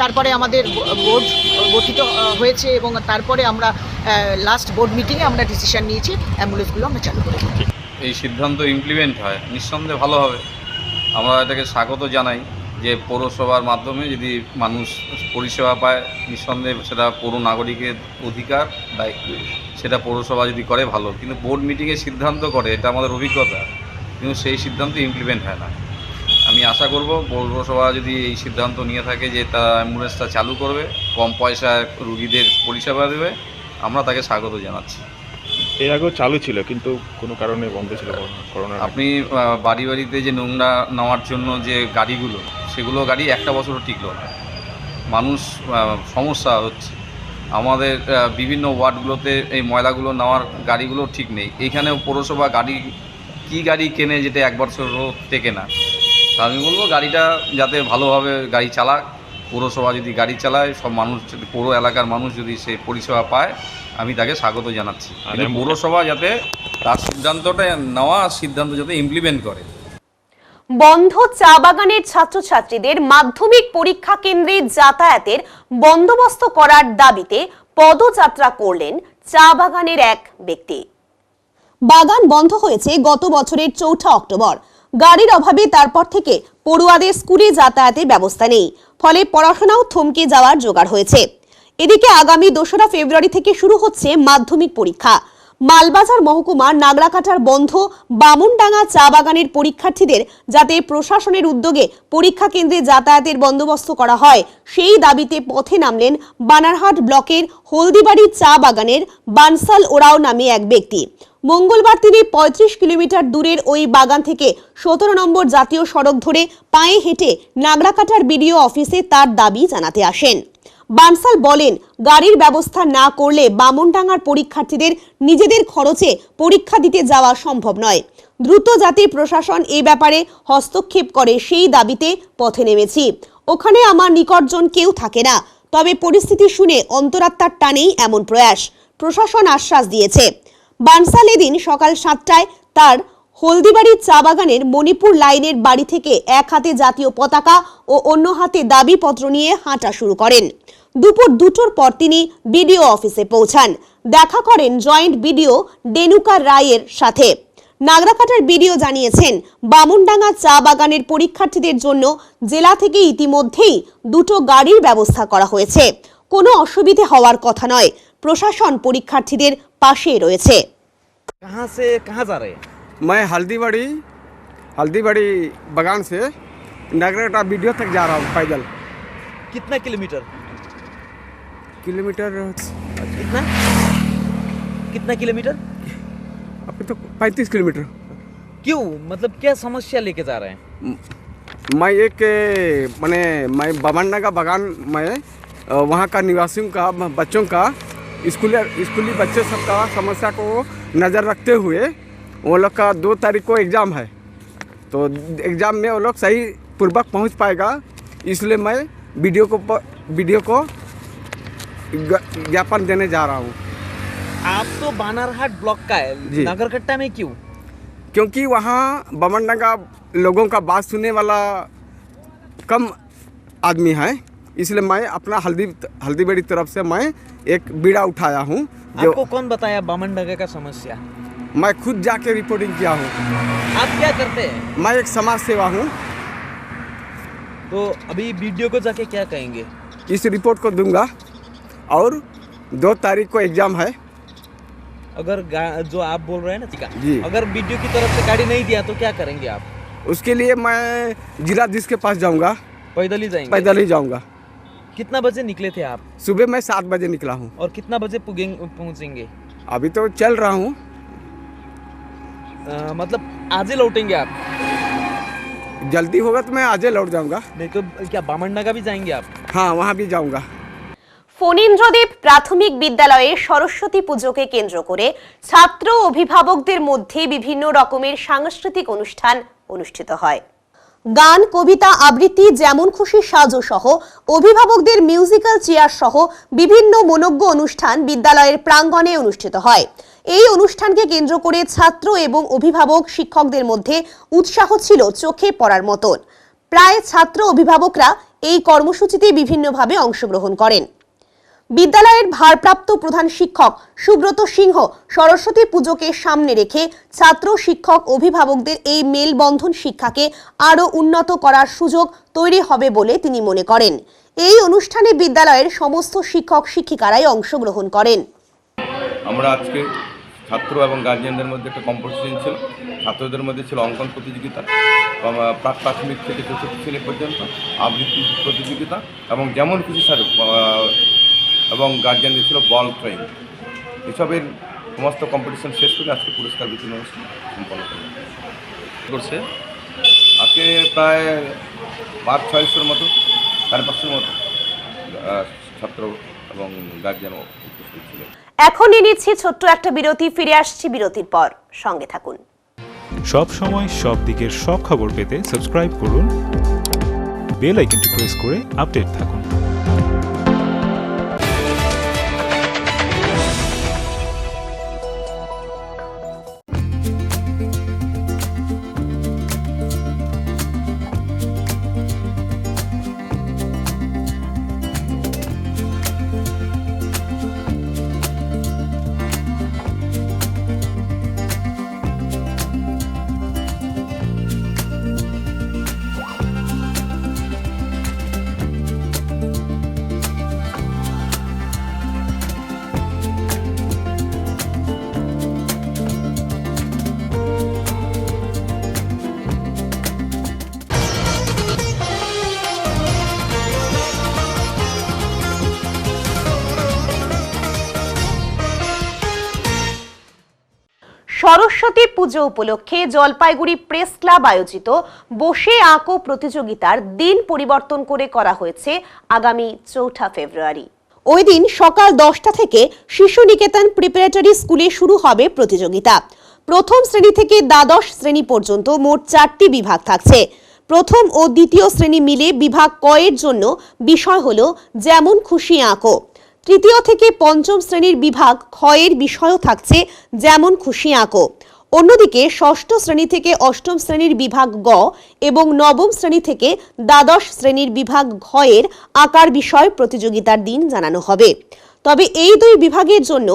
তারপরে আমাদের বোর্ড গঠিত হয়েছে এবং তারপরে আমরা লাস্ট বোর্ড মিটিংয়ে আমরা ডিসিশন নিয়েছি অ্যাম্বুলেন্সগুলো আমরা চালু করেছি। এই সিদ্ধান্ত ইমপ্লিমেন্ট হয় নিঃসন্দেহে ভালো হবে। আমরা এটাকে স্বাগত জানাই যে পৌরসভার মাধ্যমে যদি মানুষ পরিষেবা পায়, নিঃসন্দেহে সেটা পৌর নাগরিকের অধিকার, দায়িত্ব। সেটা পৌরসভা যদি করে ভালো, কিন্তু বোর্ড মিটিংয়ে সিদ্ধান্ত করে, এটা আমাদের অভিজ্ঞতা, কিন্তু সেই সিদ্ধান্ত ইমপ্লিমেন্ট হয় না। আমি আশা করব পৌরসভা যদি এই সিদ্ধান্ত নিয়ে থাকে যে তারা অ্যাম্বুলেন্সটা চালু করবে, কম পয়সায় রুগীদের পরিষেবা দেবে, আমরা তাকে স্বাগত জানাচ্ছি। এর আগেও চালু ছিল কিন্তু কোনো কারণে বন্ধ ছিল করোনা। আপনি বাড়ি বাড়িতে যে নোংরা নেওয়ার জন্য যে গাড়িগুলো, সেগুলো গাড়ি 1 বছরও টিকলো না, মানুষ সমস্যা হচ্ছে। আমাদের বিভিন্ন ওয়ার্ডগুলোতে এই ময়লাগুলো নেওয়ার গাড়িগুলো ঠিক নেই। এইখানে পৌরসভা গাড়ি কেনে যেটা 1 বছরও টেকে না। আমি বলবো গাড়িটা যাতে ভালোভাবে গাড়ি চালাক, পৌরসভা যদি গাড়ি চালায়, সব মানুষ, পৌর এলাকার মানুষ যদি সেই পরিষেবা পায়, আমি তাকে স্বাগত জানাচ্ছি। কিন্তু পৌরসভা যাতে তার সিদ্ধান্তটা নেওয়া সিদ্ধান্ত যাতে ইমপ্লিমেন্ট করে। বন্ধ চা বাগানের ছাত্রছাত্রীদের মাধ্যমিক পরীক্ষা কেন্দ্রে যাতায়াতের বন্দোবস্ত করার দাবিতে পদযাত্রা করলেন চা বাগানের এক ব্যক্তি। বাগান বন্ধ হয়েছে গত বছরের 4 অক্টোবর। গাড়ির অভাবে তারপর থেকে পড়ুয়াদের স্কুলে যাতায়াতের ব্যবস্থা নেই, ফলে পড়াশোনাও থমকে যাওয়ার জোগাড় হয়েছে। এদিকে আগামী 2রা ফেব্রুয়ারি থেকে শুরু হচ্ছে মাধ্যমিক পরীক্ষা। মালবাজার মহকুমার নাগরাকাটার বন্ধ বামুনডাঙ্গা চা বাগানের পরীক্ষার্থীদের যাতে প্রশাসনের উদ্যোগে পরীক্ষা কেন্দ্রে যাতায়াতের বন্দোবস্ত করা হয়, সেই দাবিতে পথে নামলেন বানারহাট ব্লকের হলদিবাড়ি চা বাগানের বানসাল ওরাও নামে এক ব্যক্তি। মঙ্গলবার তিনি 35 কিলোমিটার দূরের ওই বাগান থেকে 17 নম্বর জাতীয় সড়ক ধরে পায়ে হেঁটে নাগরাকাটার বিডিও অফিসে তার দাবি জানাতে আসেন। বানসাল বলেন, গাড়ির ব্যবস্থা না করলে বামুনডাঙ্গার পরীক্ষার্থীদের নিজেদের খরচে পরীক্ষা দিতে যাওয়া সম্ভব নয়। দ্রুত যাতে প্রশাসন এই ব্যাপারে হস্তক্ষেপ করে সেই দাবিতে পথে নেমেছি। ওখানে আমার নিকটজন কেউ থাকে না, তবে পরিস্থিতি শুনে অন্তরাত্মার টানেই এমন প্রয়াস। প্রশাসন আশ্বাস দিয়েছে। বানসাল এদিন সকাল 7টায় তার হলদিবাড়ি চা বাগানের মণিপুর লাইনের বাড়ি থেকে এক হাতে জাতীয় পতাকা ও অন্য হাতে দাবিপত্র নিয়ে হাঁটা শুরু করেন। দুপুর 2টোর পর তিনি বিডিও অফিসে পৌঁছান। দেখা করেন জয়েন্ট বিডিও ডেনুকা রায়ের সাথে। নাগরাকাটার বিডিও জানিয়েছেন, বামুনডাঙ্গা চা বাগানের পরীক্ষার্থীদের জন্য জেলা থেকে ইতিমধ্যেই 2টো গাড়ির ব্যবস্থা করা হয়েছে। কোনো অসুবিধে হওয়ার কথা নয়। প্রশাসন পরীক্ষার্থীদের পাশে রয়েছে। कहाँ से कहाँ जा रहे हैं? मैं हल्दीबाड़ी बागान से नागराकाटा वीडियो तक जा रहा हूँ पैदल। कितना किलोमीटर? किलोमीटर कितना किलोमीटर? अभी तो 35 किलोमीटर। क्यों, मतलब क्या समस्या लेके जा रहे हैं? मैं मैं बामनडंगा बागान में वहाँ का निवासियों का बच्चों का स्कूली बच्चे सबका समस्या को नज़र रखते हुए वो लोग का 2 तारीख को एग्ज़ाम है, तो एग्ज़ाम में वो लोग सही पूर्वक पहुँच पाएगा, इसलिए मैं वीडियो को ज्ञापन देने जा रहा हूँ। आप तो बानारहाट ब्लॉक का है, नागरकट्टा में क्यों? क्योंकि वहाँ बामनडंगा लोगों का बात सुनने वाला कम आदमी है, इसलिए मैं अपना हल्दीबाड़ी तरफ से मैं एक बीड़ा उठाया हूँ। आपको कौन बताया बामनडंगा का समस्या? मैं खुद जाके रिपोर्टिंग किया हूँ। आप क्या करते हैं? मैं एक समाज सेवा हूँ। तो अभी वीडियो को जाके क्या कहेंगे? इस रिपोर्ट को दूंगा और 2 तारीख को एग्जाम है। अगर जो आप बोल रहे हैं ना जी, अगर वीडियो की तरफ से गाड़ी नहीं दिया तो क्या करेंगे आप? उसके लिए मैं जिलाधीश के पास जाऊंगा। पैदल ही जाएंगे? पैदल ही जाऊंगा। कितना बजे निकले थे आप? सुबह मैं 7 बजे निकला हूँ। और कितना बजे पहुँचेंगे? अभी तो चल रहा हूँ। मतलब आज ही लौटेंगे आप? जल्दी होगा तो मैं आज ही लौट जाऊंगा। नहीं तो क्या बामनडंगा भी जाएंगे आप? हाँ, वहाँ भी जाऊंगा। ফণীন্দ্রদেব প্রাথমিক বিদ্যালয়ে সরস্বতী পুজোকে কেন্দ্র করে ছাত্র অভিভাবকদের মধ্যে বিভিন্ন রকমের সাংস্কৃতিক অনুষ্ঠান অনুষ্ঠিত হয়। গান, কবিতা, আবৃত্তি, যেমন খুশি সাজো সহ অভিভাবকদের মিউজিক্যাল চেয়ার সহ বিভিন্ন মনোজ্ঞ অনুষ্ঠান বিদ্যালয়ের প্রাঙ্গণে অনুষ্ঠিত হয়। এই অনুষ্ঠানকে কেন্দ্র করে ছাত্র এবং অভিভাবক শিক্ষকদের মধ্যে উৎসাহ ছিল চোখে পড়ার মতন। প্রায় ছাত্র অভিভাবকরা এই কর্মসূচিতে বিভিন্নভাবে অংশগ্রহণ করেন। বিদ্যালয়ের ভারপ্রাপ্ত প্রধান শিক্ষক সুব্রত সিংহ সরস্বতী পুজোকে সামনে রেখে ছাত্র শিক্ষক অভিভাবকদের এই মেলবন্ধন শিক্ষাকে আরো উন্নত করার সুযোগ তৈরি হবে বলে তিনি মনে করেন। এই অনুষ্ঠানে বিদ্যালয়ের সমস্ত শিক্ষক শিক্ষিকারাই অংশগ্রহণ করেন। আমরা আজকে ছাত্র এবং গার্জিয়ানদের মধ্যে একটা কম্পিটিশন ছিল। ছাত্রদের মধ্যে ছিল অঙ্কন প্রতিযোগিতা, প্রাক প্রাথমিক থেকে চতুর্থ শ্রেণী পর্যন্ত আবৃত্তি প্রতিযোগিতা এবং যেমন খুশি সাজো, এবং গার্জিয়ানদের ছিল বল ট্রেন। এসবের সমস্ত কম্পিটিশন শেষ করে আজকে পুরস্কার বিতরণ অনুষ্ঠান সম্পন্ন করছে। আজকে প্রায় 500-600 মতো, 550 মতো ছাত্র এবং গার্জিয়ান উপস্থিত ছিল। এখন নিয়ে নিচ্ছি ছোট্ট একটা বিরতি, ফিরে আসছি বিরতির পর, সঙ্গে থাকুন। সব সময় সব দিকের সব খবর পেতে সাবস্ক্রাইব করুন, বেল আইকনটি প্রেস করে আপডেট থাকুন। সরস্বতী পুজো উপলক্ষে জলপাইগুড়ি প্রেস ক্লাব আয়োজিত বসে আঁকো প্রতিযোগিতার দিন পরিবর্তন করে করা হয়েছে আগামী 4 ফেব্রুয়ারি। ওই দিন সকাল 10টা থেকে শিশু নিকেতন প্রিপারেটরি স্কুলে শুরু হবে প্রতিযোগিতা। প্রথম শ্রেণী থেকে দ্বাদশ শ্রেণী পর্যন্ত মোট 4টি বিভাগ থাকছে। প্রথম ও দ্বিতীয় শ্রেণী মিলে বিভাগ ক এর জন্য বিষয় হলো যেমন খুশি আঁকো। তৃতীয় থেকে পঞ্চম শ্রেণীর বিভাগ খ এর বিষয়ও থাকছে যেমন খুশি আঁকো। অন্যদিকে ষষ্ঠ শ্রেণী থেকে অষ্টম শ্রেণীর বিভাগ গ এবং নবম শ্রেণী থেকে দ্বাদশ শ্রেণীর বিভাগ ঘ এর আঁকার বিষয় প্রতিযোগিতার দিন জানানো হবে। তবে এই দুই বিভাগের জন্য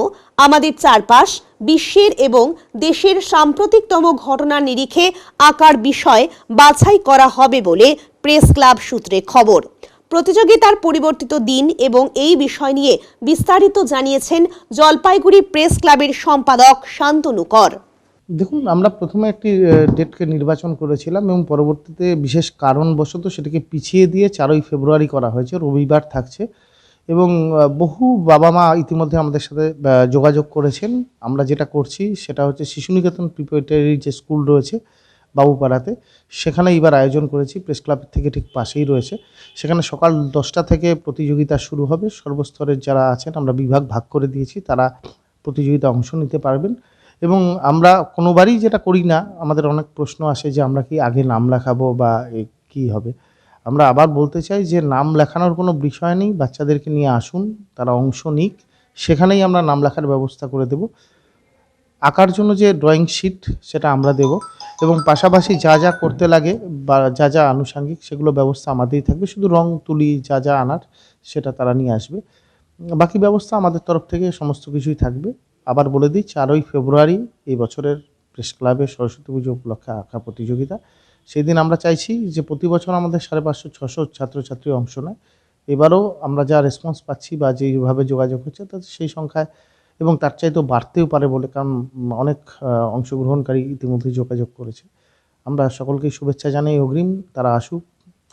আমাদের চারপাশ, বিশ্বের এবং দেশের সাম্প্রতিকতম ঘটনার নিরিখে আঁকার বিষয় বাছাই করা হবে বলে প্রেস ক্লাব সূত্রে খবর। প্রতিযোগিতার পরিবর্তিত দিন এবং এই বিষয় নিয়ে বিস্তারিত জানিয়েছেন জলপাইগুড়ি প্রেস ক্লাবের সম্পাদক শান্তনু কর। দেখুন, আমরা প্রথমে একটি ডেটকে নির্বাচন করেছিলাম এবং পরবর্তীতে বিশেষ কারণবশত সেটাকে পিছিয়ে দিয়ে 4 ফেব্রুয়ারি করা হয়েছে, রবিবার থাকছে। এবং বহু বাবা মা ইতিমধ্যে আমাদের সাথে যোগাযোগ করেছেন। আমরা যেটা করছি সেটা হচ্ছে শিশু নিকেতন প্রিপারেটরি যে স্কুল রয়েছে বাবুপাড়াতে, সেখানে এবার আয়োজন করেছি। প্রেস ক্লাবের থেকে ঠিক পাশেই রয়েছে। সেখানে সকাল 10টা থেকে প্রতিযোগিতা শুরু হবে। সর্বস্তরের যারা আছেন আমরা বিভাগ ভাগ করে দিয়েছি, তারা প্রতিযোগিতা অংশ নিতে পারবেন। এবং আমরা কোনোবারই যেটা করি না, আমাদের অনেক প্রশ্ন আসে যে আমরা কি আগে নাম লেখাবো বা কি হবে। আমরা আবার বলতে চাই যে নাম লেখানোর কোনো বিষয় নেই, বাচ্চাদেরকে নিয়ে আসুন, তারা অংশ নিক, সেখানেই আমরা নাম লেখার ব্যবস্থা করে দেব। আঁকার জন্য যে ড্রয়িং শিট সেটা আমরা দেব এবং পাশাপাশি যা যা করতে লাগে বা যা যা আনুষঙ্গিক সেগুলো ব্যবস্থা আমাদেরই থাকবে। শুধু রং তুলি যা যা আনার সেটা তারা নিয়ে আসবে, বাকি ব্যবস্থা আমাদের তরফ থেকে সমস্ত কিছুই থাকবে। আবার বলে দিই, 4 ফেব্রুয়ারি এই বছরের প্রেস ক্লাবের সরস্বতী পুজো উপলক্ষে আঁকা প্রতিযোগিতা। সেই দিন আমরা চাইছি যে প্রতি বছর আমাদের 550-600 ছাত্রছাত্রী অংশ নেয়। এবারও আমরা যা রেসপন্স পাচ্ছি বা যেভাবে যোগাযোগ হচ্ছে তাতে সেই সংখ্যায় এবং তার চাইতেও বাড়তেও পারে বলে, কারণ অনেক অংশগ্রহণকারী ইতিমধ্যে যোগাযোগ করেছে। আমরা সকলকেই শুভেচ্ছা জানাই অগ্রিম, তারা আসুক,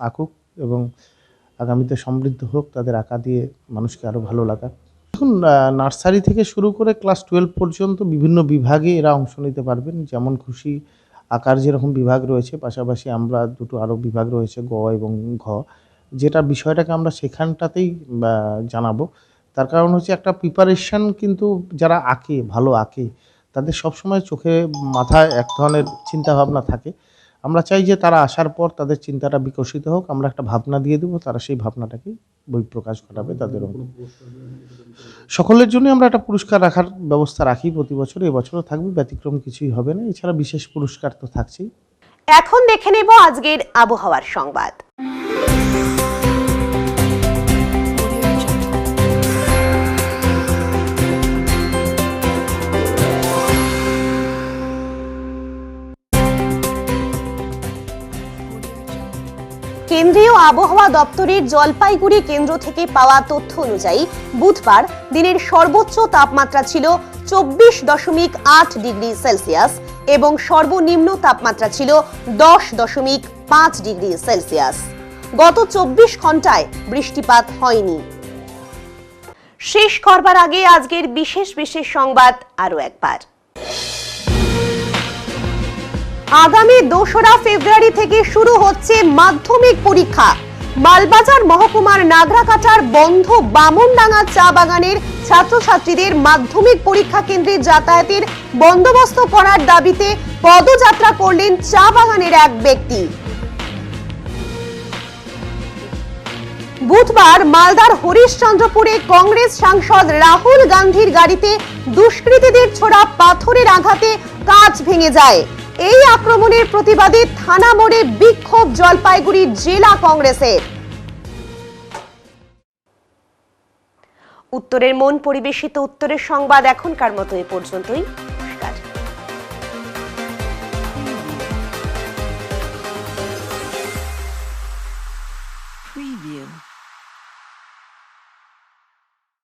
আঁকুক এবং আগামীতে সমৃদ্ধ হোক, তাদের আঁকা দিয়ে মানুষকে আরও ভালো লাগা। দেখুন, নার্সারি থেকে শুরু করে ক্লাস 12 পর্যন্ত বিভিন্ন বিভাগে এরা অংশ নিতে পারবেন। যেমন খুশি আঁকার যেরকম বিভাগ রয়েছে, পাশাপাশি আমরা দুটো আরও বিভাগ রয়েছে গ এবং ঘ, যেটা বিষয়টাকে আমরা সেখানটাতেই জানাবো। তার কারণ হচ্ছে একটা প্রিপারেশন, কিন্তু যারা আঁকে, ভালো আঁকে, তাদের সবসময় চোখে মাথায় এক ধরনের চিন্তাভাবনা থাকে। আমরা চাই যে তারা আসার পর তাদের চিন্তাটা বিকশিত হোক, আমরা একটা ভাবনা দিয়ে দেবো, তারা সেই ভাবনাটাকেই বহিঃপ্রকাশ ঘটাবে। তাদেরও সকলের জন্য আমরা একটা পুরস্কার রাখার ব্যবস্থা রাখি প্রতি বছর, এবছরও থাকবে, ব্যতিক্রম কিছুই হবে না। এছাড়া বিশেষ পুরস্কার তো থাকছেই। এখন দেখে নেব আজকের আবহাওয়ার সংবাদ। কেন্দ্রীয় আবহাওয়া দপ্তরের জলপাইগুড়ি কেন্দ্র থেকে পাওয়া তথ্য অনুযায়ী বুধবার দিনের সর্বোচ্চ তাপমাত্রা ছিল 24.8 ডিগ্রি সেলসিয়াস এবং সর্বনিম্ন তাপমাত্রা ছিল 10.5 ডিগ্রি সেলসিয়াস। গত 24 ঘন্টায় বৃষ্টিপাত হয়নি। শেষ করবার আগে আজকের বিশেষ সংবাদ আরো একবার। আগামী 2 ফেব্রুয়ারি থেকে শুরু হচ্ছে মাধ্যমিক পরীক্ষা। মালবাজার মহকুমার নাগরাকাটার বন্ধ বামনডাঙ্গা চা বাগানের ছাত্রছাত্রীদের মাধ্যমিক পরীক্ষা কেন্দ্রে যাতায়াতের বন্দোবস্ত করার দাবিতে পদযাত্রা করলেন চা বাগানের এক ব্যক্তি। বুধবার মালদার হরিশ্চন্দ্রপুরে কংগ্রেস সাংসদ রাহুল গান্ধীর গাড়িতে দুষ্কৃতীদের ছোড়া পাথরের আঘাতে কাঁচ ভেঙে যায়। এই আক্রমণের প্রতিবাদে থানা মোড়ে বিক্ষোভ জলপাইগুড়ি জেলা কংগ্রেসের। উত্তরের মন পরিবেশিত উত্তরের সংবাদ এখনকার মতো এ পর্যন্তই। Preview.